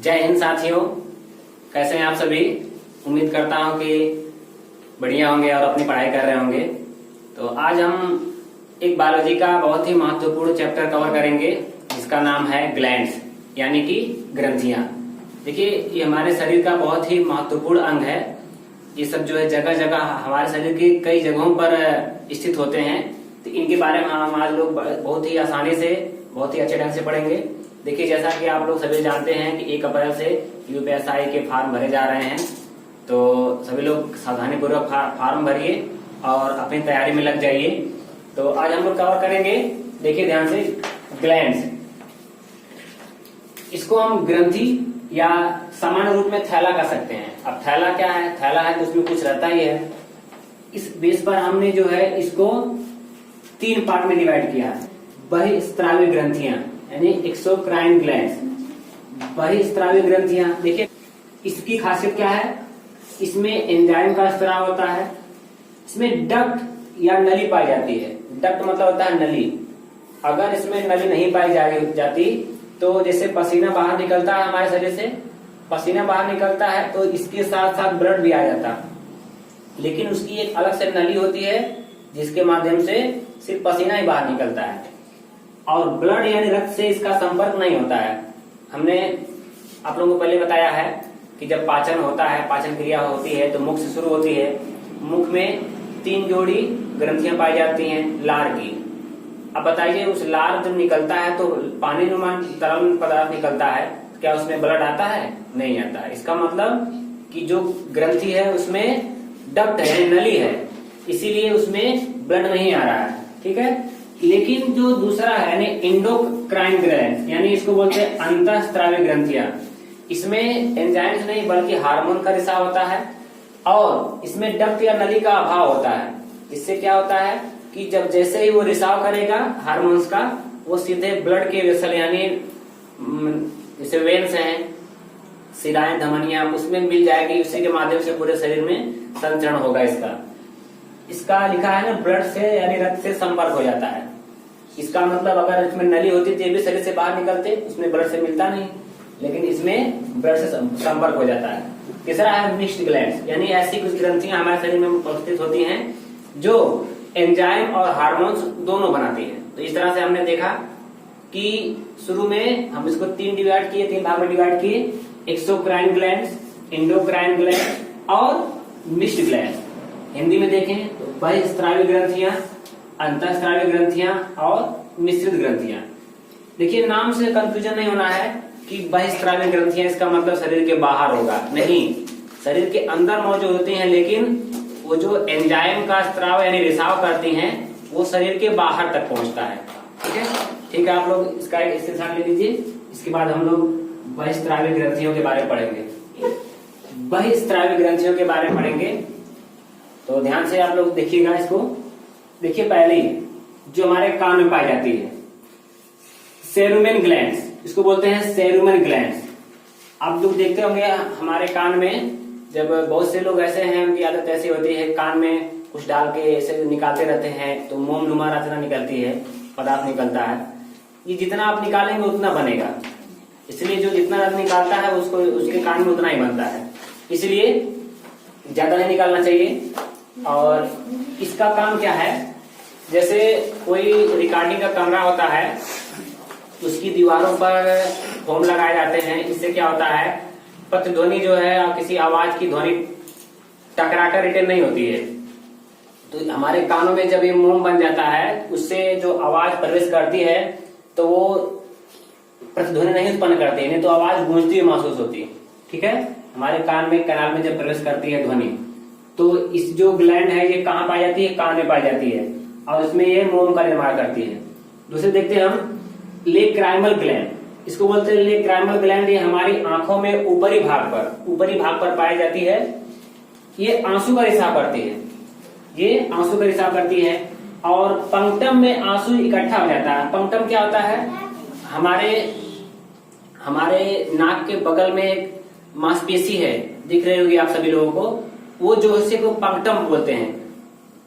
जय हिंद साथियों, कैसे हैं आप सभी। उम्मीद करता हूं कि बढ़िया होंगे और अपनी पढ़ाई कर रहे होंगे। तो आज हम एक बायोलॉजी का बहुत ही महत्वपूर्ण चैप्टर कवर करेंगे जिसका नाम है ग्लैंड्स यानी कि ग्रंथियां। देखिए, ये हमारे शरीर का बहुत ही महत्वपूर्ण अंग है। ये सब जो है जगह जगह हमारे शरीर की कई जगहों पर स्थित होते हैं। तो इनके बारे में हम आज लोग बहुत ही आसानी से बहुत ही अच्छे ढंग से पढ़ेंगे। देखिए, जैसा कि आप लोग सभी जानते हैं कि 1 अप्रैल से यूपीएसआई के फॉर्म भरे जा रहे हैं। तो सभी लोग सावधानी पूर्वक फॉर्म भरिए और अपनी तैयारी में लग जाइए। तो आज हम लोग कवर करेंगे, देखिए ध्यान से, ग्लैंड्स। इसको हम ग्रंथि या सामान्य रूप में थैला कह सकते हैं। अब थैला क्या है? थैला है तो उसमें कुछ रहता ही है। इस बेस पर हमने जो है इसको 3 पार्ट में डिवाइड किया है। बहिस्रावी ग्रंथियां यानी एक्सोक्राइन ग्लैंड्स। बहिस्रावी ग्रंथियां, देखिए इसकी खासियत क्या है? इसमें एंजाइम का स्राव होता है। इसमें डक्ट या नली पाई जाती है। डक्ट मतलब होता है नली। अगर इसमें नली नहीं पाई जाती तो जैसे पसीना बाहर निकलता है हमारे शरीर से, पसीना बाहर निकलता है तो इसके साथ साथ ब्लड भी आ जाता है। लेकिन उसकी एक अलग से नली होती है जिसके माध्यम से सिर्फ पसीना ही बाहर निकलता है और ब्लड यानी रक्त से इसका संपर्क नहीं होता है। हमने आप लोगों को पहले बताया है कि जब पाचन होता है, पाचन क्रिया होती है तो मुख से शुरू होती है। मुख में 3 जोड़ी ग्रंथियां पाई जाती हैं लार की। अब बताइए, उस लार जब निकलता है तो पानी नुमा तरल पदार्थ निकलता है, क्या उसमें ब्लड आता है? नहीं आता है। इसका मतलब कि जो ग्रंथि है उसमें डक्ट है, नली है, इसीलिए उसमें ब्लड नहीं आ रहा है। ठीक है। लेकिन जो दूसरा है यानी एंडोक्राइन ग्लैंड यानी इसको बोलते हैं अंतःस्रावी ग्रंथियां, इसमें एंजाइम्स नहीं बल्कि हार्मोन का रिसाव होता है और इसमें डक्ट या नली का अभाव होता है। इससे क्या होता है कि जब जैसे ही वो रिसाव करेगा हार्मोन्स का, वो सीधे ब्लड के वेसल यानी जैसे वेन्स हैं, शिराएं, धमनियां, उसमें मिल जाएगी। उसी के माध्यम से पूरे शरीर में संचरण होगा। इसका लिखा है ना, ब्लड से यानी रक्त से संपर्क हो जाता है। इसका मतलब अगर इसमें नली होती तो ये भी शरीर से बाहर निकलते, उसमें ब्लड से मिलता नहीं, लेकिन इसमें ब्लड से संपर्क हो जाता है। तीसरा है मिक्स्ड ग्लैंड्स यानी ऐसी कुछ ग्रंथियां हमारे शरीर में उपस्थित होती हैं जो एंजाइम और हार्मोन्स दोनों बनाती हैं। तो इस तरह से हमने देखा कि शुरू में हम इसको 3 भाग में डिवाइड किए, एक्सोक्राइन ग्लैंड्स, एंडोक्राइन ग्लैंड और मिक्स्ड ग्लैंड। हिंदी में देखें तो बहिस्रावी ग्रंथियां, अंतःस्रावी ग्रंथियां और मिश्रित ग्रंथियां। देखिए, नाम से कंफ्यूजन नहीं होना है कि बहिस्रावी ग्रंथियां इसका मतलब शरीर के बाहर होगा, नहीं, शरीर के अंदर मौजूद होती हैं, लेकिन वो जो एंजाइम का स्राव यानी रिसाव करती हैं वो शरीर के बाहर तक पहुंचता है। ठीक है, आप लोग इसका एक स्क्रीनशॉट ले लीजिए। इसके बाद हम लोग बहिस्रावी ग्रंथियों के बारे में पढ़ेंगे। बहिस्रावी ग्रंथियों के बारे में पढ़ेंगे तो ध्यान से आप लोग देखिएगा इसको। देखिए, पहले जो हमारे कान में पाई जाती है सेरुमेन ग्लैंड्स, इसको बोलते हैं सेरुमेन ग्लैंड्स। आप लोग देखते होंगे हमारे कान में, जब बहुत से लोग ऐसे हैं उनकी आदत ऐसी होती है कान में कुछ डाल के ऐसे निकालते रहते हैं तो मोम नुमा रचना निकलती है, पदार्थ निकलता है। ये जितना आप निकालेंगे उतना बनेगा, इसलिए जो जितना रक्त निकालता है उसको उसके कान में उतना ही बनता है, इसलिए ज्यादा नहीं निकालना चाहिए। और इसका काम क्या है? जैसे कोई रिकॉर्डिंग का कमरा होता है, उसकी दीवारों पर फोम लगाए जाते हैं। इससे क्या होता है, प्रतिध्वनि जो है किसी आवाज की ध्वनि टकराकर रिटर्न नहीं होती है। तो हमारे कानों में जब ये मोम बन जाता है, उससे जो आवाज प्रवेश करती है तो वो प्रतिध्वनि नहीं उत्पन्न करती है, नहीं तो आवाज गूंजती हुई महसूस होती है। ठीक है, हमारे कान में कैनाल में जब प्रवेश करती है ध्वनि, तो इस जो ग्लैंड है ये कहाँ पाई जाती है? कान में पाई जाती है और इसमें ये मोम का निर्माण करती है। दूसरे देखते हैं हम लेक्राइमल ग्लैंड, इसको बोलते हैं लेक्राइमल ग्लैंड। ये हमारी आंखों में ऊपरी भाग पर पाई जाती है। ये आंसू का रिसाव करती है, ये आंसू का रिसाव करती है और पंक्टम में आंसू इकट्ठा हो जाता है। पंक्टम क्या होता है? हमारे नाक के बगल में एक मांसपेशी है, दिख रही होगी आप सभी लोगों को, वो जो उसी को पंक्टम बोलते हैं।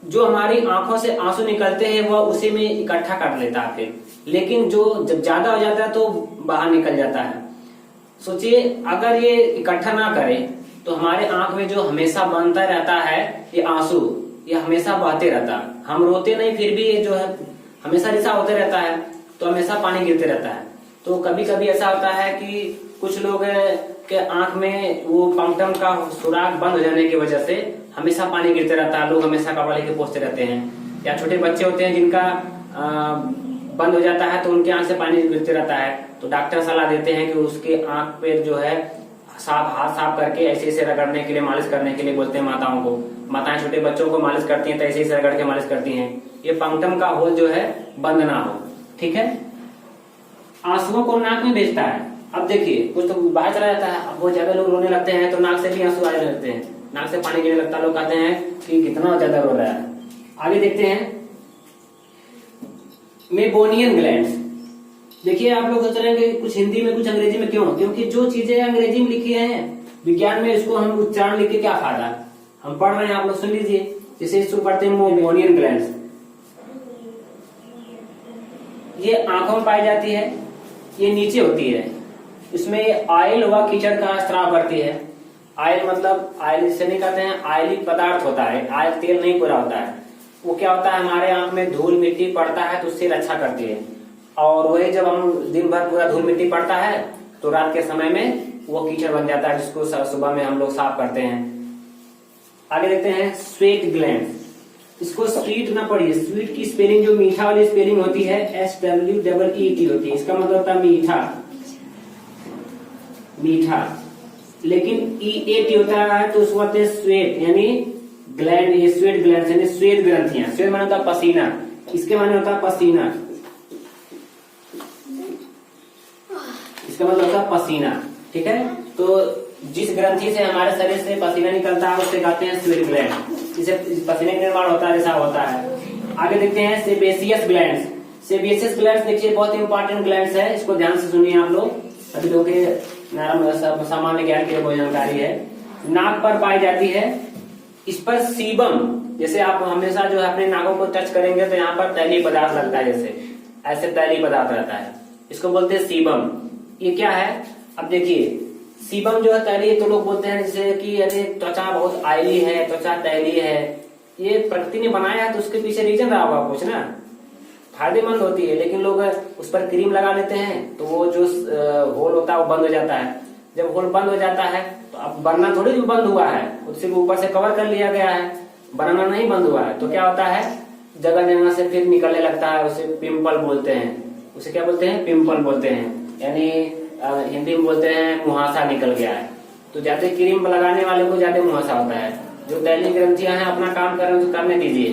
जो हमारी आंखों से आंसू निकलते हैं वह उसी में इकट्ठा कर लेता है फिर, लेकिन जो जब ज्यादा हो जाता है तो बाहर निकल जाता है। सोचिए अगर ये इकट्ठा ना करे तो हमारे आंख में जो हमेशा बनता रहता है ये आंसू, ये हमेशा बहते रहता है। हम रोते नहीं फिर भी ये जो है हमेशा रिसा होते रहता है, तो हमेशा पानी गिरते रहता है। तो कभी कभी ऐसा होता है कि कुछ लोग के आंख में वो पंक्टम का सुराख बंद हो जाने की वजह से हमेशा पानी गिरते रहता है, लोग हमेशा कपड़ा लेके पोंछते रहते हैं। या छोटे बच्चे होते हैं जिनका बंद हो जाता है तो उनके आंख से पानी गिरते रहता है, तो डॉक्टर सलाह देते हैं कि उसके आंख पे जो है हाथ साफ करके ऐसे ऐसे रगड़ने के लिए, मालिश करने के लिए बोलते हैं माताओं को। माताएं छोटे बच्चों को मालिश करती हैं तो ऐसे ऐसे रगड़ के मालिश करती हैं, ये पंक्टम का होल जो है बंद ना हो। ठीक है। आंसुओं को नाक में भेजता है। अब देखिए कुछ तो बाहर चला जाता है, अब बहुत ज्यादा लोग रोने लगते हैं तो नाक से भी आंसू आने लगते हैं, नाक से पानी गिरने लगता है। लोग कहते हैं कि कितना ज्यादा रो रहा है। आगे देखते हैं मेबोनियन ग्लैंड्स। देखिए आप लोग सोच रहे हैं कि कुछ हिंदी में कुछ अंग्रेजी में, क्यों? क्योंकि जो चीजें अंग्रेजी में लिखी हैं विज्ञान में, इसको हम उच्चारण लिख के क्या फायदा, हम पढ़ रहे हैं, आप लोग सुन लीजिए। जैसे इसको पढ़ते हैं मेबोनियन ग्लैंड्स, ये आंखों में पाई जाती है, ये नीचे होती है, इसमें ये ऑयल व कीचड़ का स्राव करती है। ऑयल मतलब ऑयल जिसे नहीं कहते हैं, ऑयली पदार्थ होता है, ऑयल तेल नहीं पूरा होता है। वो क्या होता है हमारे आंख में धूल मिट्टी पड़ता है तो उससे रक्षा करती है, और वही जब हम दिन भर पूरा धूल मिट्टी पड़ता है तो रात के समय में वो कीचड़ बन जाता है, जिसको सुबह में हम लोग साफ करते हैं। आगे देखते हैं स्वेट ग्लैंड। इसको स्वीट ना पढ़िए, स्वीट की स्पेलिंग जो मीठा वाली स्पेलिंग होती है SWEET होती है, इसका मतलब होता है मीठा, मीठा। लेकिन EAT होता है तो उसको कहते हैं स्वेट, यानी ग्लैंड, ये स्वेट ग्लैंड यानी श्वेत ग्रंथियां। श्वेत माने होता है पसीना, इसके माने होता है पसीना, इसका मतलब होता है पसीना। ठीक है। तो जिस ग्रंथि से हमारे शरीर से पसीना निकलता है उससे कहते हैं स्वेट ग्लैंड, जिसे पसीने का निर्माण होता है, रिसाव होता है। आगे देखते हैं सेबेसियस ग्लैंड्स। सेबेसियस ग्लैंड्स देखिए बहुत इंपॉर्टेंट ग्लैंड्स है, इसको ध्यान से सुनिए आप लोग, सभी लोग के सामान्य ज्ञान के लिए बहुत जानकारी है। नाक पर पाई जाती है, इस पर सीबम, जैसे आप हमेशा जो है अपने नाकों को टच करेंगे तो यहाँ पर तैलीय पदार्थ लगता है, जैसे ऐसे तैलीय पदार्थ रहता है, इसको बोलते हैं सीबम। ये क्या है? अब देखिए सीबम जो है तैलीय, तो लोग बोलते हैं जैसे कि अरे त्वचा बहुत ऑयली है, त्वचा तैलीय है, ये प्रकृति ने बनाया है तो उसके पीछे रीजन रहा होगा कुछ ना, फायदेमंद होती है। लेकिन लोग उस पर क्रीम लगा लेते हैं तो वो जो होल होता है वो बंद हो जाता है। जब होल बंद हो जाता है तो अब बनना थोड़ी बंद हुआ है, उससे ऊपर से कवर कर लिया गया है, बनना नहीं बंद हुआ है। तो क्या होता है जगह जगह से फिर निकलने लगता है, उसे पिंपल बोलते हैं। उसे क्या बोलते हैं? पिंपल बोलते हैं, यानी हिंदी में बोलते हैं मुहासा निकल गया है। तो ज्यादा क्रीम लगाने वाले को ज्यादा मुहासा होता है। जो तैलीय ग्रंथियां हैं अपना काम कर रहे हैं तो करने दीजिए,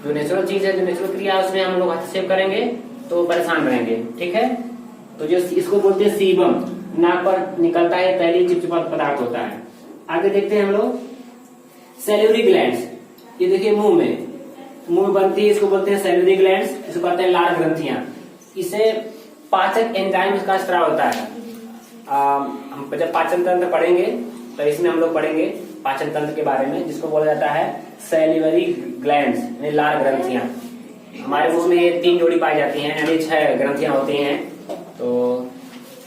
जो नेचुरल चीज है, जो नेचुरल क्रिया है उसमें हम लोग हस्तक्षेप करेंगे तो परेशान रहेंगे। ठीक है। तो जो इसको बोलते हैं सीबम, नाक पर निकलता है, तैलीय चिपचिपा पदार्थ होता है। आगे देखते हैं हम लोग सैल्यूरी ग्लैंड्स। ये देखिए मुंह में बनती है, इसको बोलते हैं सैल्यूरी ग्लैंड्स, इसको कहते हैं लाल ग्रंथियां। इसे पाचक एंजाइम का स्राव होता है। हम जब पाचन तंत्र पढ़ेंगे तो इसमें हम लोग पढ़ेंगे पाचन तंत्र के बारे में, जिसको बोला जाता है सैल्यूरी ग्लैंड्स यानी लाल ग्रंथियां। हमारे मुंह में ये 3 जोड़ी पाई जाती हैं, यानी 6 ग्रंथियां होती हैं। तो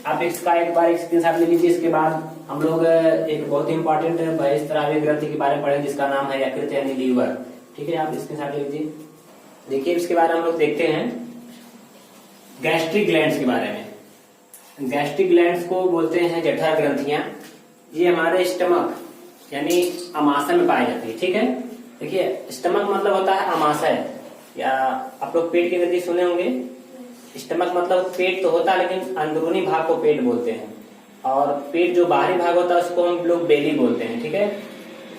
आप इसका एक बार स्क्रीनशॉट ले लीजिए। इसके बाद हम लोग एक बहुत ही इंपॉर्टेंट बहिस्रावी ग्रंथि के बारे में पढ़ेंगे जिसका नाम है यकृत यानी लीवर। ठीक है, आप स्क्रीनशॉट ले लीजिए। देखिए इसके बारे में हम लोग देखते हैं गैस्ट्रिक ग्लैंड्स के बारे में। गैस्ट्रिक ग्लैंड्स को बोलते हैं जठर ग्रंथियां। ये हमारे स्टमक यानी अमाशय में पाई जाती है। ठीक है। देखिए स्टमक मतलब होता है अमाशय, या आप लोग पेट की ग्रंथि सुने होंगे। स्टमक मतलब पेट तो होता है लेकिन अंदरूनी भाग को पेट बोलते हैं, और पेट जो बाहरी भाग होता है उसको हम लोग बेली बोलते हैं। ठीक है।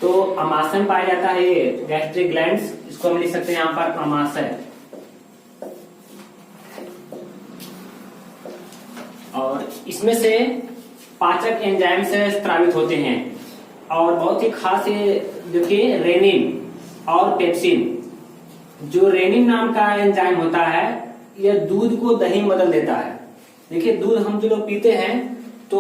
तो अमाशय में पाया जाता है ये गैस्ट्रिक ग्लैंड्स, इसको हम लिख सकते हैं यहाँ पर अमाशय। और इसमें से पाचक एंजाइम से स्रावित होते हैं, और बहुत ही खास ये देखिए रेनिन और पेप्सिन। जो रेनिन नाम का एंजाइम होता है यह दूध को दही में बदल देता है। देखिए दूध हम जो लोग पीते हैं तो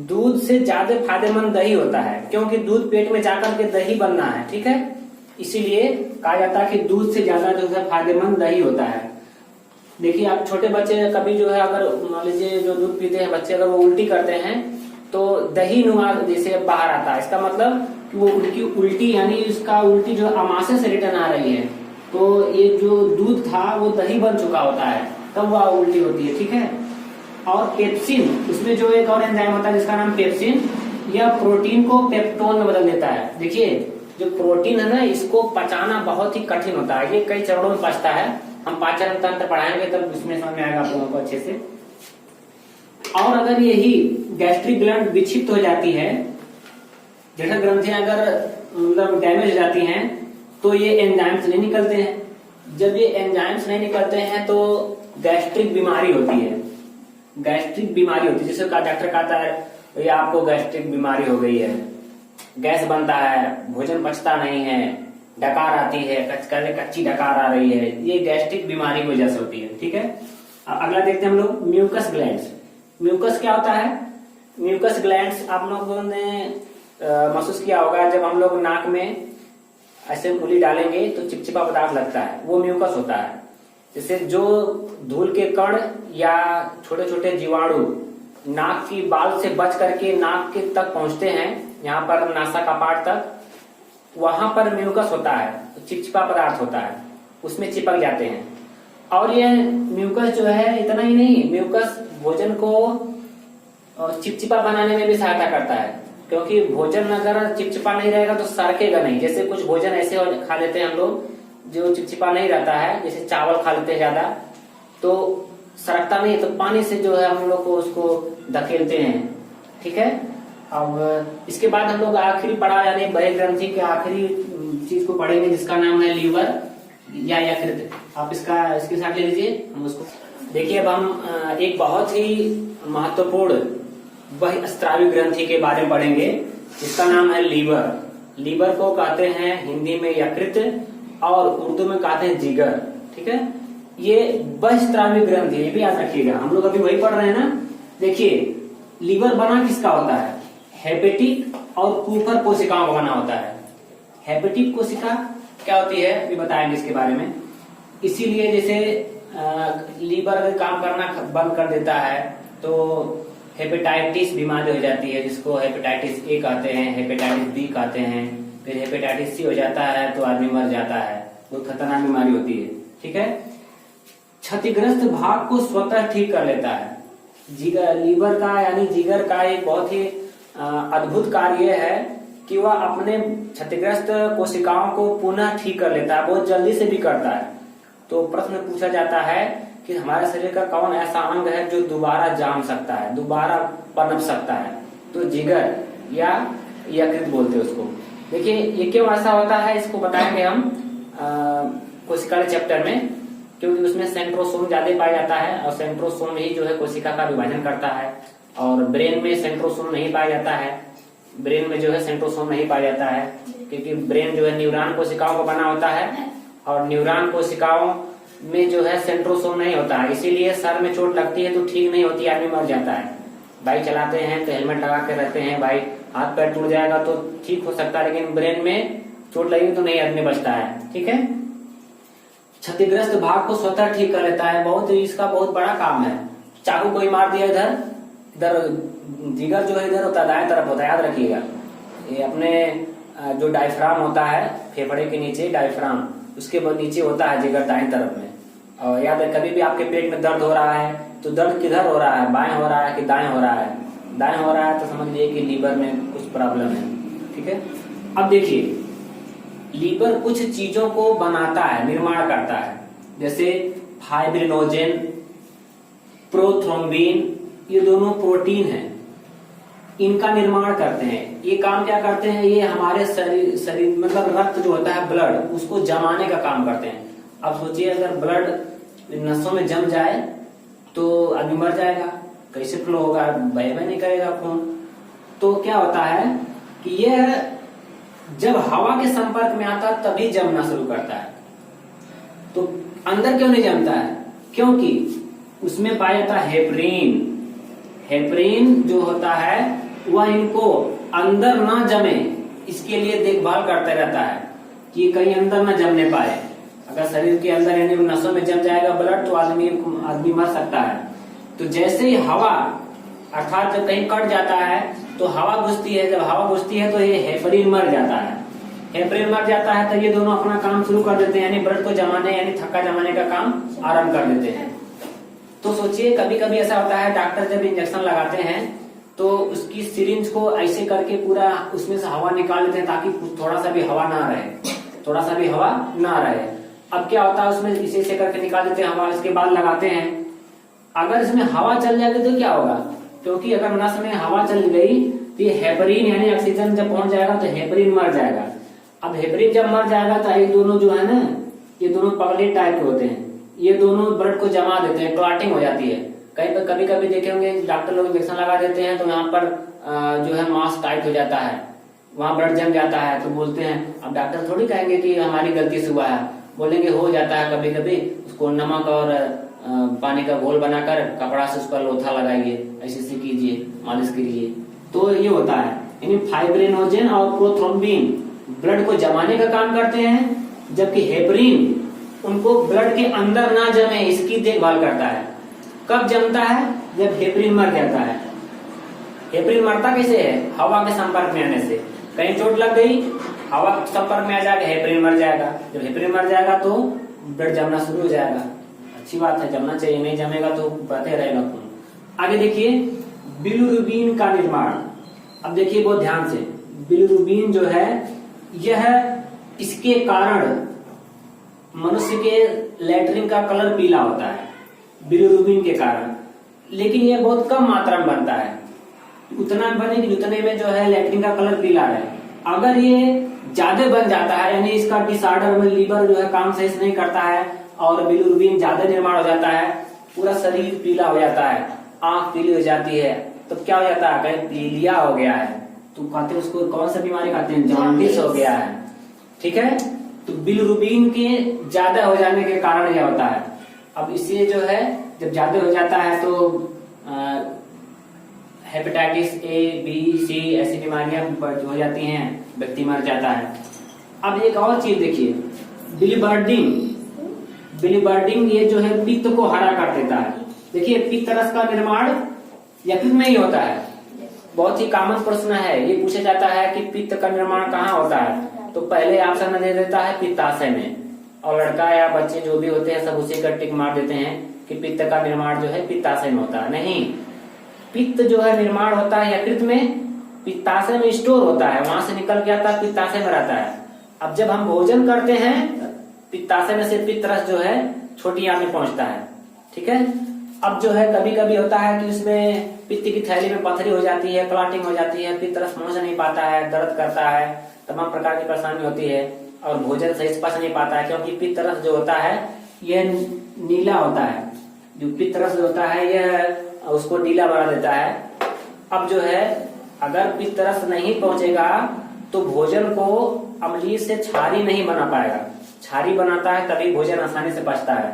दूध से ज्यादा फायदेमंद दही होता है, क्योंकि दूध पेट में जाकर के दही बनना है। ठीक है। इसीलिए कहा जाता है कि दूध से ज्यादा जो है फायदेमंद दही होता है। देखिए आप छोटे बच्चे कभी जो है अगर मान लीजिए जो दूध पीते हैं बच्चे, अगर वो उल्टी करते हैं तो दही नुमा जैसे बाहर आता है, इसका मतलब कि वो उनकी उल्टी यानी उसका उल्टी जो अमाशय से रिटर्न आ रही है, तो ये जो दूध था वो दही बन चुका होता है, तब वह उल्टी होती है। ठीक है। और पेप्सिन, उसमें जो एक और एंजाइम होता है जिसका नाम पेप्सिन, यह प्रोटीन को पेप्टोन में बदल देता है। देखिए जो प्रोटीन है ना, इसको पचाना बहुत ही कठिन होता है, ये कई चरणों में पचता है। हम पाचन तंत्र पढ़ाएंगे तब उसमें समझ में आएगा आप लोगों को अच्छे से। और अगर यही गैस्ट्रिक ग्लैंड विक्षिप्त हो जाती है, जठर ग्रंथियां अगर मतलब डैमेज हो जाती हैं, तो ये एंजाइम्स नहीं निकलते हैं। जब ये एंजाइम्स नहीं निकलते हैं तो गैस्ट्रिक बीमारी होती है। गैस्ट्रिक बीमारी होती है, जैसे डॉक्टर कहता है ये आपको गैस्ट्रिक बीमारी हो गई है, गैस बनता है, भोजन पचता नहीं है, डकार आती है, कच्ची डकार आ रही है, ये गैस्ट्रिक बीमारी की वजह से होती है। ठीक है। अगला देखते हैं हम लोग म्यूकस ग्लैंड्स। म्यूकस क्या होता है? म्यूकस ग्लैंड्स आप लोगों ने महसूस किया होगा, जब हम लोग नाक में ऐसे उंगली डालेंगे तो चिपचिपा पदार्थ लगता है, वो म्यूकस होता है। जैसे जो धूल के कण या छोटे छोटे जीवाणु नाक की बाल से बच करके नाक के तक पहुंचते हैं, यहाँ पर नासा कपाट तक, वहां पर म्यूकस होता है, तो चिपचिपा पदार्थ होता है, उसमें चिपक जाते हैं। और ये म्यूकस जो है इतना ही नहीं, म्यूकस भोजन को चिपचिपा बनाने में भी सहायता करता है, क्योंकि भोजन अगर चिपचिपा नहीं रहेगा तो सड़केगा नहीं। जैसे कुछ भोजन ऐसे खा लेते हैं हम लोग जो चिपचिपा नहीं रहता है, जैसे चावल खा लेते हैं ज्यादा तो सड़कता नहीं, तो पानी से जो है हम लोग को उसको धकेलते हैं। ठीक है। अब इसके बाद हम लोग आखिरी पढ़ा यानी बड़े ग्रंथि के आखिरी चीज को पढ़ेंगे जिसका नाम है लीवर या यकृत। आप इसके साथ ले लीजिए, हम उसको देखिए। अब हम एक बहुत ही महत्वपूर्ण बहिःस्रावी ग्रंथि के बारे में पढ़ेंगे जिसका नाम है लीवर। लीवर को कहते हैं हिंदी में यकृत और उर्दू में कहते हैं जिगर। ठीक है। ये बहिःस्रावी ग्रंथि, ये भी याद रखिएगा, हम लोग अभी वही पढ़ रहे हैं ना। देखिए लीवर बना किसका होता है? हेपेटिक और कुफर कोशिकाओं का बना होता है। हेपेटिक कोशिका क्या होती है अभी बताएंगे इसके बारे में। इसीलिए जैसे लीवर अगर काम करना बंद कर देता है तो हेपेटाइटिस बीमारी हो जाती है, जिसको हेपेटाइटिस ए कहते हैं, हेपेटाइटिस बी कहते हैं, फिर हेपेटाइटिस सी हो जाता है तो आदमी मर जाता है। बहुत खतरनाक बीमारी होती है। ठीक है। क्षतिग्रस्त भाग को स्वतः ठीक कर लेता है। जिगर, लीवर का यानी जिगर का एक बहुत ही अद्भुत कार्य है कि वह अपने क्षतिग्रस्त कोशिकाओं को पुनः ठीक कर लेता है, बहुत जल्दी से भी करता है। तो प्रश्न पूछा जाता है कि हमारे शरीर का कौन ऐसा अंग है जो दोबारा जाम सकता है, दोबारा पनप सकता है? तो जिगर या यकृत बोलते हैं उसको। देखिए ये क्यों ऐसा होता है इसको बताएंगे हम कोशिका चैप्टर में, क्योंकि उसमें सेंट्रोसोम ज्यादा पाया जाता है और सेंट्रोसोम ही जो है कोशिका का विभाजन करता है। और ब्रेन में सेंट्रोसोम नहीं पाया जाता है, ब्रेन में जो है सेंट्रोसोम नहीं पाया जाता है, क्योंकि ब्रेन जो है न्यूरॉन कोशिकाओं का बना होता है और न्यूरॉन कोशिकाओं में जो है सेंट्रोसोम नहीं होता है। इसीलिए सर में चोट लगती है तो ठीक नहीं होती, आदमी मर जाता है। बाइक चलाते हैं तो हेलमेट लगा के रहते हैं, भाई हाथ पैर टूट जाएगा तो ठीक हो सकता है, लेकिन ब्रेन में चोट लगेगी तो नहीं आदमी बचता है। ठीक है। क्षतिग्रस्त भाग को स्वतः ठीक कर लेता है, बहुत इसका बहुत बड़ा काम है। चाकू कोई मार दिया इधर, जिगर जो है इधर होता है, दाएं तरफ होता है, याद रखिएगा। ये अपने जो डायफ्राम होता है फेफड़े के नीचे, डायफ्राम उसके नीचे होता है जिगर दाएं तरफ में। और याद है कभी भी आपके पेट में दर्द हो रहा है तो दर्द किधर हो रहा है, बाएं हो रहा है कि दाएं हो रहा है? दाएं हो रहा है तो समझ लीजिए कि लीवर में कुछ प्रॉब्लम है। ठीक है। अब देखिए लीवर कुछ चीजों को बनाता है, निर्माण करता है, जैसे फाइब्रिनोजेन, प्रोथ्रोम्बिन, ये दोनों प्रोटीन हैं, इनका निर्माण करते हैं। ये काम क्या करते हैं? ये हमारे शरीर मतलब रक्त जो होता है ब्लड, उसको जमाने का काम करते हैं। अब सोचिए अगर ब्लड नसों में जम जाए तो आदमी मर जाएगा, कैसे फ्लो होगा? बह नहीं करेगा खून। तो क्या होता है कि यह जब हवा के संपर्क में आता है तभी जमना शुरू करता है। तो अंदर क्यों नहीं जमता है? क्योंकि उसमें पाया जाता है हेपरिन। हेपरिन जो होता है वह इनको अंदर ना जमे इसके लिए देखभाल करता रहता है कि कहीं अंदर ना जमने पाए। अगर शरीर के अंदर यानी नसों में जम जाएगा ब्लड तो आदमी मर सकता है। तो जैसे ही हवा अर्थात जब कहीं कट जाता है तो हवा घुसती है, जब हवा घुसती है तो ये हेपरिन मर जाता है। हेपरिन मर जाता है तो ये दोनों अपना काम शुरू कर देते हैं, यानी ब्लड को जमाने यानी थक्का जमाने का काम आरंभ कर देते हैं। तो सोचिए कभी कभी ऐसा होता है, डॉक्टर जब इंजेक्शन लगाते हैं तो उसकी सिरिंज को ऐसे करके पूरा उसमें से हवा निकाल लेते हैं ताकि थोड़ा सा भी हवा ना रहे, थोड़ा सा भी हवा ना रहे। अब क्या होता है, उसमें इसे करके निकाल देते हैं हवा, इसके बाद लगाते हैं। अगर इसमें हवा चल जाएगी तो क्या होगा, क्योंकि अगर नस में हवा चल गई तो ये हेपरिन यानी ऑक्सीजन जब पहुंच जाएगा तो हेपरिन मर जाएगा। अब हेपरिन जब मर जाएगा तो ये दोनों जो है ना, ये दोनों पगले टाइप के होते हैं, ये दोनों ब्लड को जमा देते हैं, क्लॉटिंग हो जाती है। कभी कभी देखे होंगे डॉक्टर लोग इंजेक्शन लगा देते हैं तो यहाँ पर जो है मांस टाइट हो जाता है, वहां ब्लड जम जाता है, तो बोलते हैं, अब डॉक्टर थोड़ी कहेंगे कि हमारी गलती से हुआ है, बोलेंगे हो जाता है कभी कभी, उसको नमक और पानी का घोल बनाकर कपड़ा से उस पर लोथा लगाइए, ऐसे कीजिए, मालिश कीजिए। तो ये होता है, यानी फाइब्रिनोजेन और प्रोथ्रोम्बिन ब्लड को जमाने का काम करते हैं, जबकि हेपरिन उनको ब्लड के अंदर ना जमे इसकी देखभाल करता है। कब जमता है, जब हेपरिन मर जाता है। हेपरिन मरता कैसे है, हवा के संपर्क में आने से। कहीं चोट लग गई, हवा के संपर्क में आ जाएगा, हेपरिन मर जाएगा। जब हेपरिन मर जाएगा तो ब्लड जमना शुरू हो जाएगा। अच्छी बात है, जमना चाहिए, नहीं जमेगा तो बहते रहेगा खून। आगे देखिए बिलिरुबिन का निर्माण। अब देखिए बहुत ध्यान से, बिलिरुबिन जो है यह इसके कारण मनुष्य के लैट्रिन का कलर पीला होता है, बिलिरुबिन के कारण। लेकिन यह बहुत कम मात्रा में बनता है, उतना बने कि उतने में जो है लैट्रिन का कलर पीला है। अगर ये ज्यादा बन जाता है, यानी इसका डिसऑर्डर में लीवर जो है काम सही से नहीं करता है और बिलिरुबिन ज्यादा निर्माण हो जाता है, पूरा शरीर पीला हो जाता है, आंख पीली हो जाती है, तो क्या हो जाता है, कहीं पीलिया हो गया है, तो कहते हैं उसको कौन सा बीमारी कहते हैं, जॉन्डिस हो गया है। ठीक है, तो बिलिरुबिन के ज्यादा हो जाने के कारण यह होता है। अब इससे जो है जब ज्यादा हो जाता है तो हेपेटाइटिस ए बी सी ऐसी बीमारियां हो जाती हैं, व्यक्ति मर जाता है। अब एक और चीज देखिए, बिलिबर्डिंग ये जो है पित्त को हरा कर देता है। देखिए पित्त रस का निर्माण यकृत में ही होता है। बहुत ही कॉमन प्रश्न है, ये पूछा जाता है कि पित्त का निर्माण कहाँ होता है, तो पहले ऑप्शन दे देता है पित्ताशय में, और लड़का या बच्चे जो भी होते हैं सब उसी का टिक मार देते हैं कि पित्त का निर्माण जो है पित्ताशय में होता है। नहीं, पित्त जो है निर्माण होता है यकृत में, पित्ताशय में स्टोर होता है, वहां से निकल के आता है, पित्ताशय में रहता है। अब जब हम भोजन करते हैं, पित्ताशय में से पित्त रस जो है छोटी आंत में पहुंचता है। ठीक है, अब जो है कभी कभी होता है कि उसमें पित्त की थैली में पथरी हो जाती है, क्लॉटिंग हो जाती है, पित्त रस पहुंच नहीं पाता है, दर्द करता है, तमाम प्रकार की परेशानी होती है, और भोजन सही से पच नहीं पाता है, क्योंकि पित्त रस जो होता है यह नीला होता है। जो पित्त रस जो होता है यह उसको नीला बना देता है। अब जो है अगर पित्त रस नहीं पहुंचेगा तो भोजन को अम्लीय से क्षारी नहीं बना पाएगा, क्षारी बनाता है तभी भोजन आसानी से पचता है।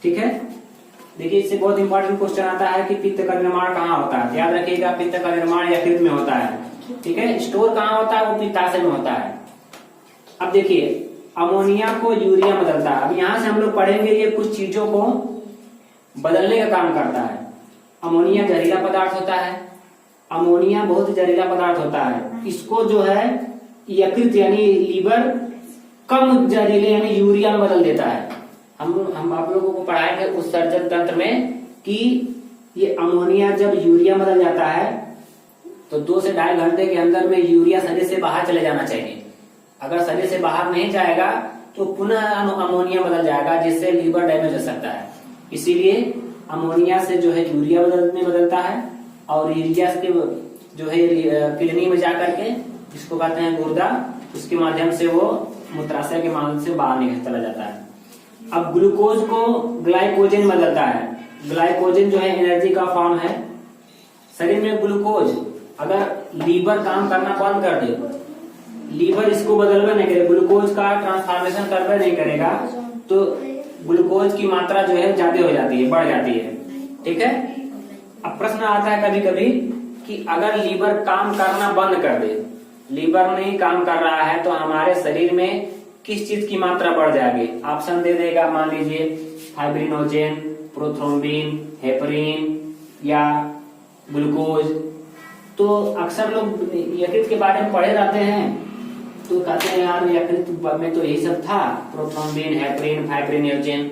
ठीक है, देखिए इससे बहुत इंपॉर्टेंट क्वेश्चन आता है कि पित्त का निर्माण कहाँ होता है। याद रखिएगा, पित्त का निर्माण यकृत में होता है। ठीक है, स्टोर कहाँ होता है, वो पित्ताशय में होता है। अब देखिए अमोनिया को यूरिया बदलता है। अब यहाँ से हम लोग पढ़ेंगे ये कुछ चीजों को बदलने का काम करता है। अमोनिया जहरीला पदार्थ होता है, अमोनिया बहुत जहरीला पदार्थ होता है। इसको जो है यकृत यानी लीवर कम जहरीले यानी यूरिया में बदल देता है। हम आप लोगों को पढ़ाएंगे उत्सर्जन तंत्र में कि ये अमोनिया जब यूरिया में बदल जाता है तो 2 से 2.5 घंटे के अंदर में यूरिया शरीर से बाहर चले जाना चाहिए। अगर शरीर से बाहर नहीं जाएगा तो पुनः अमोनिया बदल जाएगा, जिससे लीवर डैमेज हो सकता है। इसीलिए अमोनिया से जो है यूरिया बदलता है, और यूरिया के जो है किडनी में जाकर के जिसको कहते हैं गुर्दा, उसके माध्यम से वो मूत्राशय के माध्यम से बाहर निकल चला जाता है। अब ग्लूकोज को ग्लाइकोजन बदलता है। ग्लाइकोजन जो है एनर्जी का फॉर्म है। शरीर में ग्लूकोज अगर लीवर काम करना बंद कर दे, लीवर इसको बदलवे नहीं करे, ग्लूकोज का ट्रांसफॉर्मेशन करवे नहीं करेगा, तो ग्लूकोज की मात्रा जो है ज्यादा हो जाती है, बढ़ जाती है। ठीक है, अब प्रश्न आता है कभी कभी कि अगर लीवर काम करना बंद कर दे, लीवर नहीं काम कर रहा है, तो हमारे शरीर में किस चीज की मात्रा बढ़ जाएगी। ऑप्शन दे देगा, मान लीजिए फाइब्रिनोजेन, प्रोथ्रोम्बिन, हेपरिन या ग्लूकोज। तो अक्सर लोग यकृत के बारे में पढ़े रहते हैं तो कहते हैं यार यकृत में तो यही सब था, प्रोथ्रोम्बिन, हेपरिन, फाइब्रिन, न्यूजेन,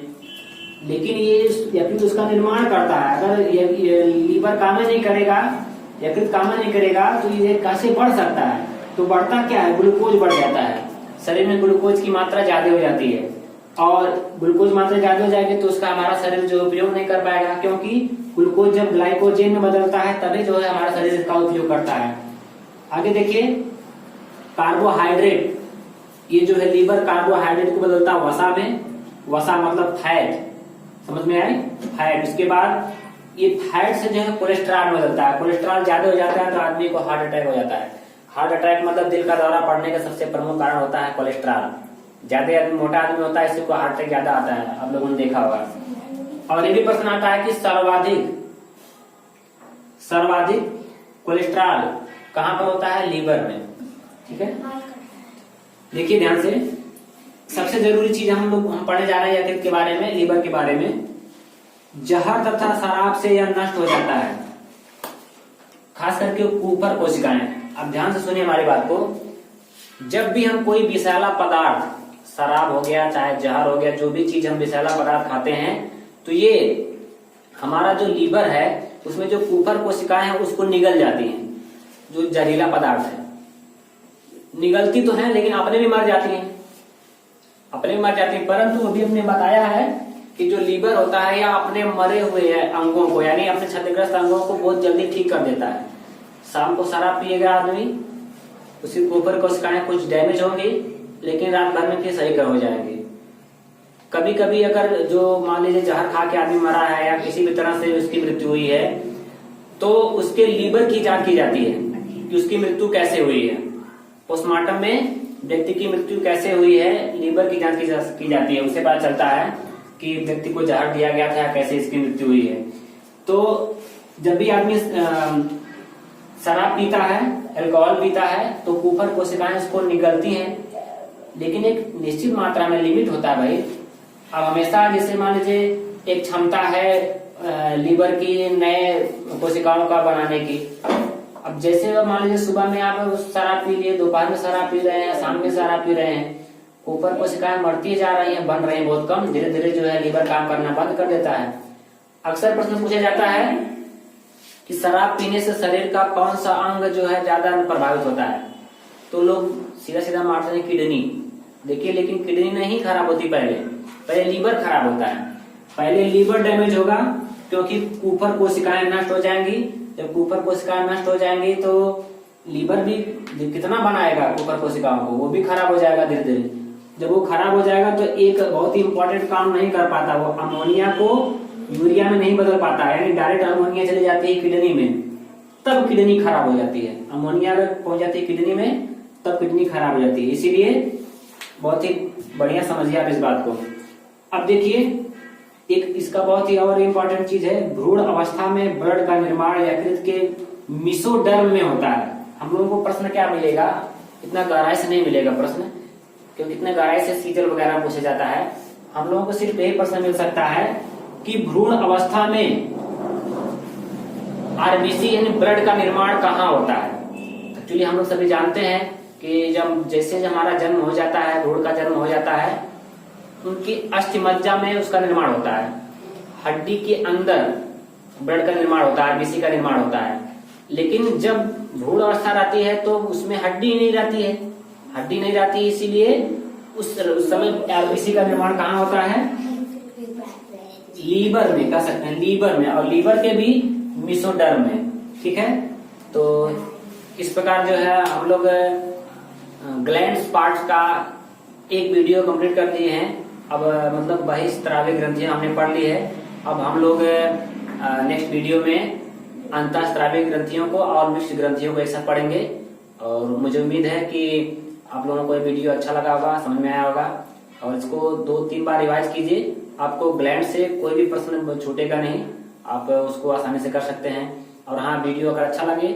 लेकिन ये यकृत उसका निर्माण करता है। अगर ये लीवर काम नहीं करेगा, यकृत काम नहीं करेगा तो ये कैसे बढ़ सकता है? तो बढ़ता क्या है, ग्लूकोज बढ़ जाता है, शरीर में ग्लूकोज की मात्रा ज्यादा हो जाती है, और ग्लूकोज मात्रा ज्यादा हो जाएगी तो उसका हमारा शरीर जो उपयोग नहीं कर पाएगा, क्योंकि ग्लूकोज जब ग्लाइकोजन में बदलता है तभी जो है हमारा शरीर इसका उपयोग करता है। आगे देखिए, कार्बोहाइड्रेट, ये जो है लीवर कार्बोहाइड्रेट को बदलता है वसा में, वसा मतलब फैट, समझ में आई, फैट। उसके बाद ये फैट से जो है कोलेस्ट्रॉल बदलता है, कोलेस्ट्रॉल ज्यादा हो जाता है तो आदमी को हार्ट अटैक हो जाता है। हार्ट अटैक मतलब दिल का दौरा पड़ने का सबसे प्रमुख कारण होता है कोलेस्ट्रॉल। ज्यादा आदमी, मोटा आदमी होता है, इसी को हार्ट अटैक ज्यादा आता है, आप लोगों ने देखा होगा। और ये भी प्रश्न आता है कि सर्वाधिक कोलेस्ट्रॉल कहां पर होता है, लीवर में, ठीक है। देखिए ध्यान से, सबसे जरूरी चीज हम पढ़ने जा रहे हैं यकृत के बारे में, लीवर के बारे में। जहर तथा शराब से यह नष्ट हो जाता है, खास करके ऊपर कोशिकाएं। अब ध्यान से सुनिए हमारी बात को। जब भी हम कोई विषैला पदार्थ, शराब हो गया चाहे जहर हो गया, जो भी चीज हम विषैला पदार्थ खाते हैं, तो ये हमारा जो लीवर है उसमें जो ऊपर कोशिकाएं हैं उसको निगल जाती हैं। जो जहरीला पदार्थ है निगलती तो है लेकिन अपने भी मर जाती हैं, अपने भी मर जाती हैं। परंतु अभी हमने बताया है कि जो लीवर होता है या अपने मरे हुए अंगों को, यानी अपने क्षतिग्रस्त अंगों को बहुत जल्दी ठीक कर देता है। शाम को शराब पिएगा आदमी, उसकी ऊपर कोशिकाएं कुछ डैमेज होंगी लेकिन रात भर में फिर सही कर हो जाएंगे। कभी कभी अगर जो मान लीजिए जहर खा के आदमी मरा है या किसी भी तरह से उसकी मृत्यु हुई है तो उसके लीवर की जांच की जाती है कि उसकी मृत्यु कैसे हुई है। पोस्टमार्टम में व्यक्ति की मृत्यु कैसे हुई है, लीवर की जांच की जाती है, उससे पता चलता है कि व्यक्ति को जहर दिया गया था, कैसे इसकी मृत्यु हुई है। तो जब भी आदमी शराब पीता है, अल्कोहल पीता है, तो ऊपर कोशिकाएं उसको निगलती हैं, लेकिन एक निश्चित मात्रा में लिमिट होता है भाई। अब हमेशा जैसे मान लीजिए एक क्षमता है लीवर की नए कोशिकाओं का बनाने की। अब जैसे मान लीजिए सुबह में आप शराब पी लिए, दोपहर में शराब पी रहे हैं, शाम में शराब पी रहे हैं, ऊपर कोशिकाएं बढ़ती जा रही हैं, बन रही हैं बहुत कम, धीरे धीरे जो है लीवर काम करना बंद कर देता है। अक्सर प्रश्न पूछा जाता है कि शराब पीने से शरीर का कौन सा अंग जो है ज्यादा प्रभावित होता है, तो लोग सीधा सीधा मारते हैं किडनी। देखिए, लेकिन किडनी नहीं खराब होती, पहले लीवर खराब होता है। पहले लीवर डैमेज होगा क्योंकि ऊपर कोशिकाएं नष्ट हो जाएंगी। जब ऊपर कोशिकाएं नष्ट हो जाएंगी तो लीवर भी कितना बनाएगा ऊपर कोशिकाओं को, वो भी खराब हो जाएगा धीरे धीरे। जब वो खराब हो जाएगा तो एक बहुत ही इंपॉर्टेंट काम नहीं कर पाता, वो अमोनिया को यूरिया में नहीं बदल पाता, यानी डायरेक्ट अमोनिया चली जाती है किडनी में, तब किडनी खराब हो जाती है। अमोनिया अगर पहुंच जाती है किडनी में तब किडनी खराब हो जाती है। इसीलिए बहुत ही बढ़िया समझिए आप इस बात को। अब देखिए, एक इसका बहुत ही और इम्पोर्टेंट चीज है, भ्रूण अवस्था में ब्लड का निर्माण यकृत के मेसोडर्म में होता है। हम लोगों को प्रश्न क्या मिलेगा, इतना गहराई से नहीं मिलेगा प्रश्न, क्योंकि इतने गहराई से सीजल वगैरह पूछा जाता है। हम लोगों को सिर्फ यही प्रश्न मिल सकता है कि भ्रूण अवस्था में आरबीसी यानी ब्लड का निर्माण कहाँ होता है। एक्चुअली हम लोग सभी जानते हैं कि जैसे हमारा जन्म हो जाता है, भ्रूण का जन्म हो जाता है, उनकी अस्थिमज्जा में उसका निर्माण होता है, हड्डी के अंदर ब्लड का निर्माण होता है, आरबीसी का निर्माण होता है। लेकिन जब भ्रूण अवस्था रहती है तो उसमें हड्डी नहीं रहती है, हड्डी नहीं रहती, इसीलिए उस समय आरबीसी का निर्माण कहाँ होता है, लीवर में, कह सकते हैं लीवर में, और लीवर के भी मेसोडर्म में। ठीक है, तो इस प्रकार जो है हम लोग ग्लैंड्स पार्ट्स का एक वीडियो कंप्लीट कर दिए हैं। अब मतलब बहिस्त्रावी ग्रंथियां हमने पढ़ ली है। अब हम लोग नेक्स्ट वीडियो में अंतःस्रावी ग्रंथियों को और मिक्स्ड ग्रंथियों को एक साथ पढ़ेंगे। और मुझे उम्मीद है कि आप लोगों को ये वीडियो अच्छा लगा होगा, समझ में आया होगा, और इसको 2-3 बार रिवाइज कीजिए। आपको ग्लैंड से कोई भी प्रश्न छूटेगा नहीं, आप उसको आसानी से कर सकते हैं। और हाँ, वीडियो अगर अच्छा लगे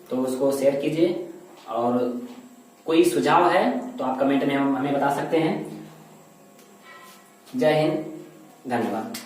तो उसको शेयर कीजिए, और कोई सुझाव है तो आप कमेंट में हमें बता सकते हैं। जय हिंद, धन्यवाद।